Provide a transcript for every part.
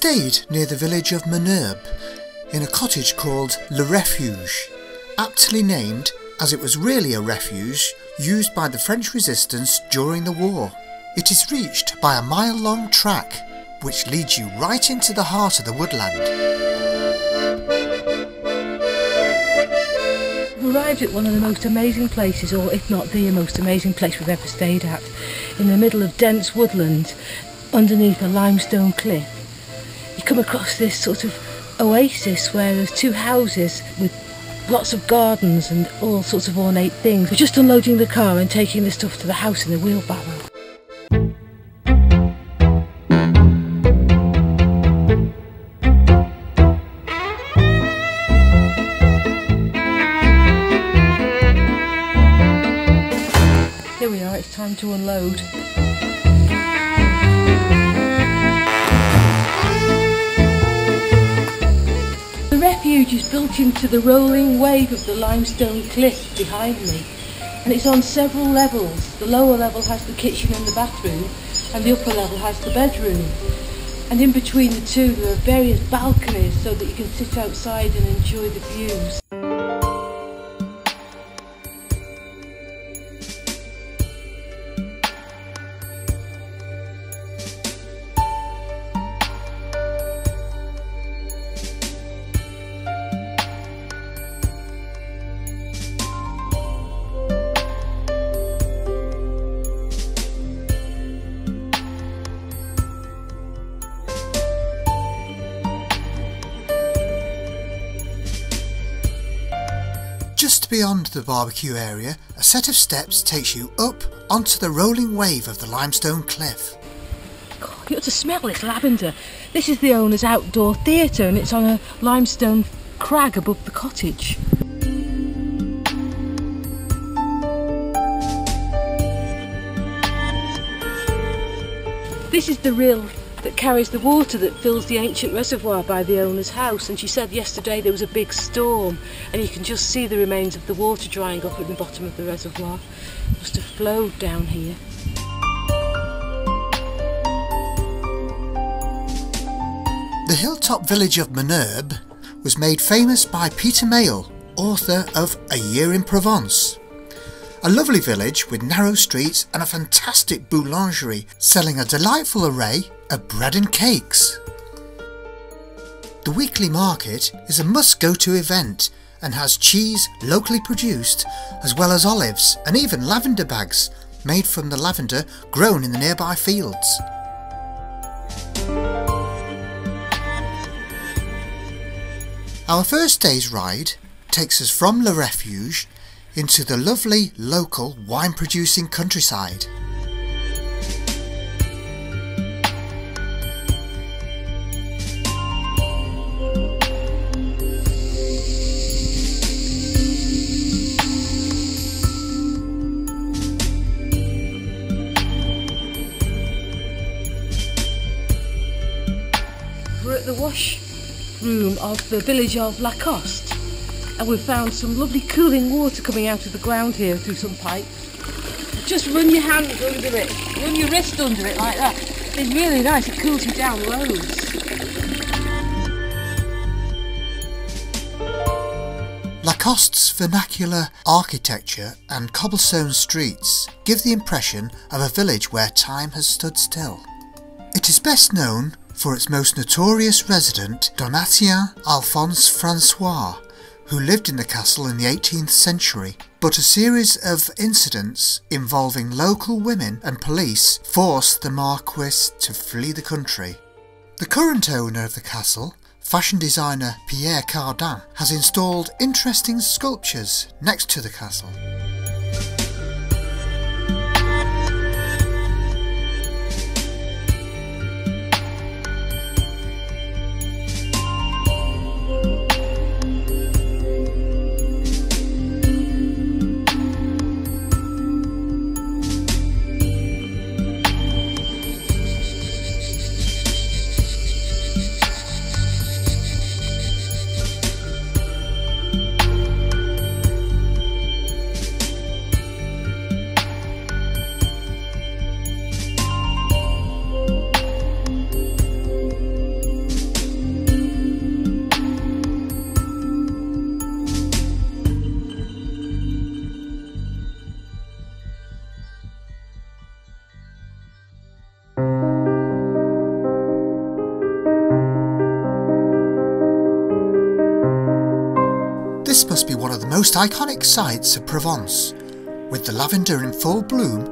stayed near the village of Menerbes in a cottage called Le Refuge, aptly named as it was really a refuge used by the French resistance during the war. It is reached by a mile-long track which leads you right into the heart of the woodland. We arrived at one of the most amazing places, or if not the most amazing place we've ever stayed at, in the middle of dense woodland underneath a limestone cliff. You come across this sort of oasis where there's two houses with lots of gardens and all sorts of ornate things. We're just unloading the car and taking the stuff to the house in the wheelbarrow. Here we are, it's time to unload. The refuge is built into the rolling wave of the limestone cliff behind me, and it's on several levels. The lower level has the kitchen and the bathroom, and the upper level has the bedroom. And in between the two there are various balconies so that you can sit outside and enjoy the views. Just beyond the barbecue area, a set of steps takes you up onto the rolling wave of the limestone cliff. God, you ought to smell this lavender. This is the owner's outdoor theatre, and it's on a limestone crag above the cottage. This is the rill that carries the water that fills the ancient reservoir by the owner's house, and she said yesterday there was a big storm and you can just see the remains of the water drying up at the bottom of the reservoir. It must have flowed down here. The hilltop village of Menerbes was made famous by Peter Mayles, author of A Year in Provence. A lovely village with narrow streets and a fantastic boulangerie selling a delightful array of bread and cakes. The weekly market is a must-go-to event and has cheese locally produced as well as olives and even lavender bags made from the lavender grown in the nearby fields. Our first day's ride takes us from Le Refuge into the lovely local wine-producing countryside. We're at the wash room of the village of Lacoste, and we've found some lovely cooling water coming out of the ground here through some pipes. Just run your hand under it, run your wrist under it like that. It's really nice, it cools you down loads. Lacoste's vernacular architecture and cobblestone streets give the impression of a village where time has stood still. It is best known for its most notorious resident, Donatien Alphonse Francois, who lived in the castle in the 18th century, but a series of incidents involving local women and police forced the Marquis to flee the country. The current owner of the castle, fashion designer Pierre Cardin, has installed interesting sculptures next to the castle. This must be one of the most iconic sights of Provence. With the lavender in full bloom,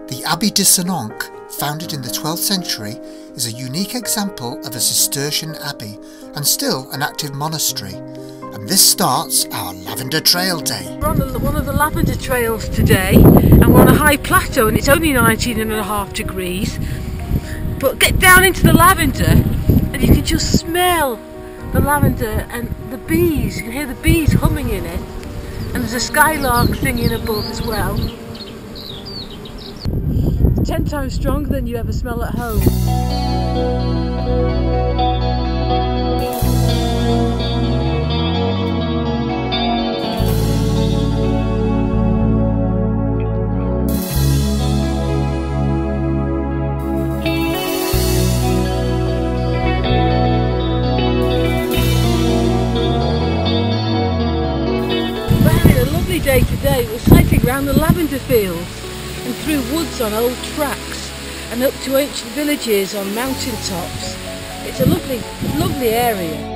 the Abbey de Saint-Onc, founded in the 12th century, is a unique example of a Cistercian abbey and still an active monastery. And this starts our Lavender Trail Day. We're on one of the lavender trails today, and we're on a high plateau and it's only 19.5 degrees. But get down into the lavender and you can just smell the lavender and the bees. You can hear the bees humming in it, and there's a skylark singing above as well. It's 10 times stronger than you ever smell at home. Day today we're cycling around the lavender fields and through woods on old tracks and up to ancient villages on mountain tops. It's a lovely area.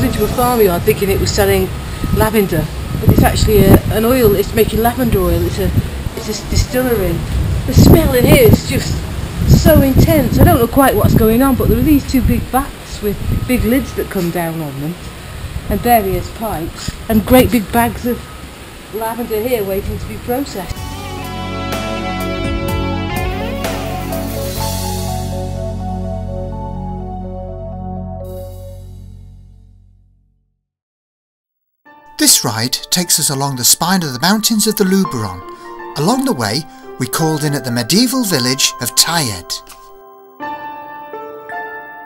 Into a farmyard thinking it was selling lavender, but it's actually an oil. It's making lavender oil. It's a distillery. The smell in here is just so intense. I don't know quite what's going on, but there are these two big vats with big lids that come down on them and various pipes and great big bags of lavender here waiting to be processed. This ride takes us along the spine of the mountains of the Luberon. Along the way, we called in at the medieval village of Tayed.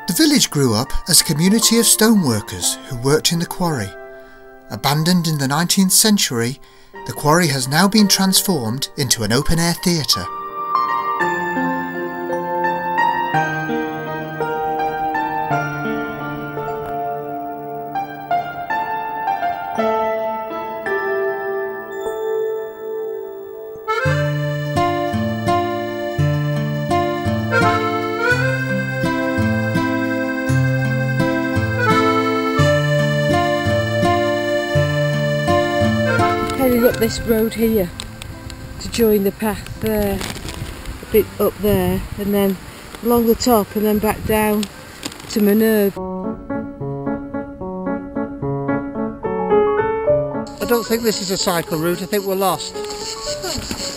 The village grew up as a community of stoneworkers who worked in the quarry. Abandoned in the 19th century, the quarry has now been transformed into an open-air theatre. Heading up this road here to join the path there, a bit up there, and then along the top and then back down to Menerbes. I don't think this is a cycle route, I think we're lost.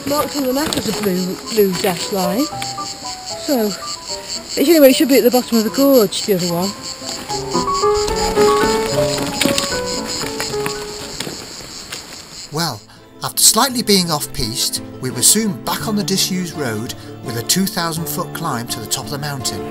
Marked on the map as a blue dash line. So, anyway, it should be at the bottom of the gorge, the other one. Well, after slightly being off-piste, we were soon back on the disused road with a 2,000-foot climb to the top of the mountain.